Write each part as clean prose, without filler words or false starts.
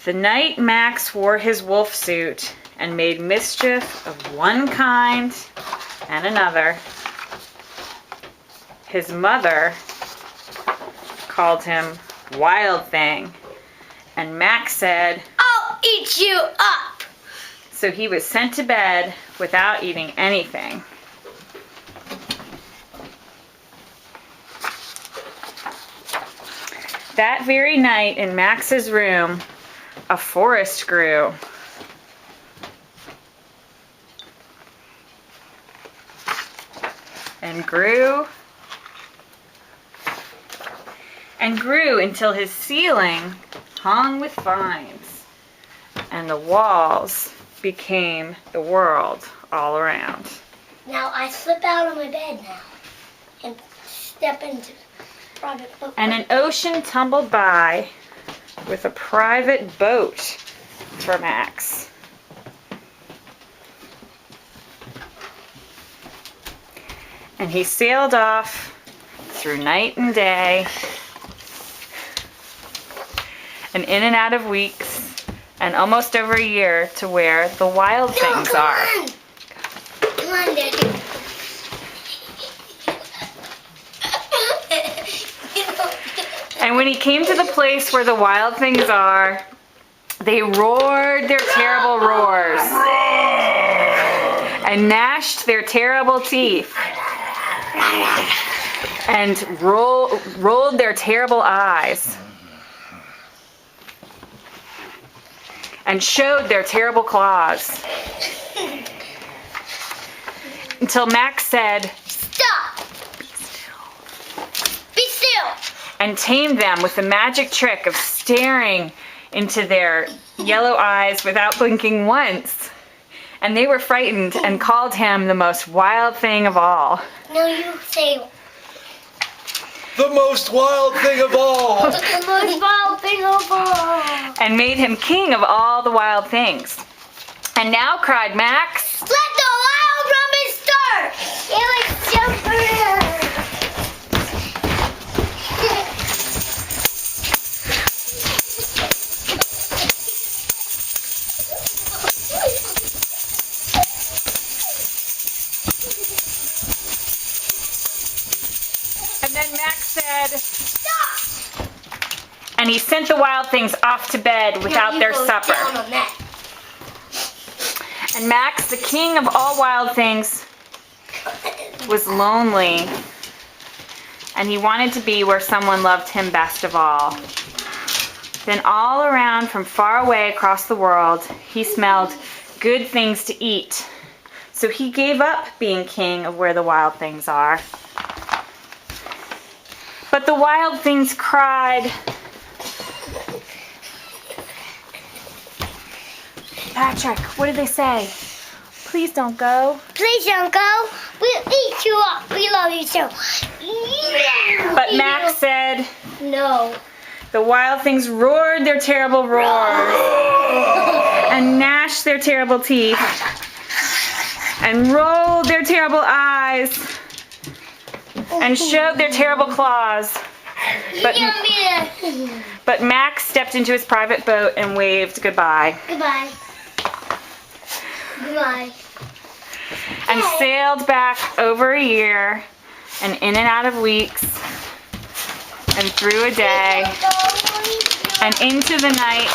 The night Max wore his wolf suit and made mischief of one kind and another, his mother called him Wild Thing, and Max said, "I'll eat you up." So he was sent to bed without eating anything. That very night in Max's room, a forest grew. And grew until his ceiling hung with vines, and the walls became the world all around. Now I slip out of my bed now and step into private boat. And an ocean tumbled by with a private boat for Max. And he sailed off through night and day, and in and out of weeks, and almost over a year to where the wild things are. Come on, Daddy. And when he came to the place where the wild things are, they roared their terrible roars and gnashed their terrible teeth and rolled their terrible eyes and showed their terrible claws until Max said, "Stop! Be still!" and tamed them with the magic trick of staring into their yellow eyes without blinking once. And they were frightened and called him the most wild thing of all. No, you say The most wild thing of all. the most wild thing of all. And made him king of all the wild things. And now, cried Max, Let the wild rumpus start! Let's jump around. and then Max said, Stop! and he sent the wild things off to bed without their supper. Down on that. And Max, the king of all wild things, was lonely, and he wanted to be where someone loved him best of all. Then all around from far away across the world, he smelled good things to eat. So he gave up being king of where the wild things are. But the wild things cried, Patrick, what did they say? Please don't go. Please don't go. We'll eat you up. We love you so. But Max said, No. the wild things roared their terrible roars and gnashed their terrible teeth and rolled their terrible eyes and showed their terrible claws. But Max stepped into his private boat and waved goodbye. Goodbye. Goodbye. And sailed back over a year and in and out of weeks and through a day and into the night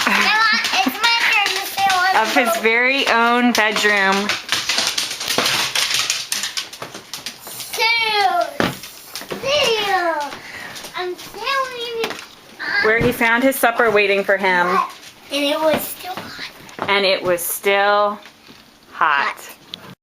It's my turn to sail on of his very own bedroom, Sail. I'm sailing. where he found his supper waiting for him, And it was still hot. and it was still hot.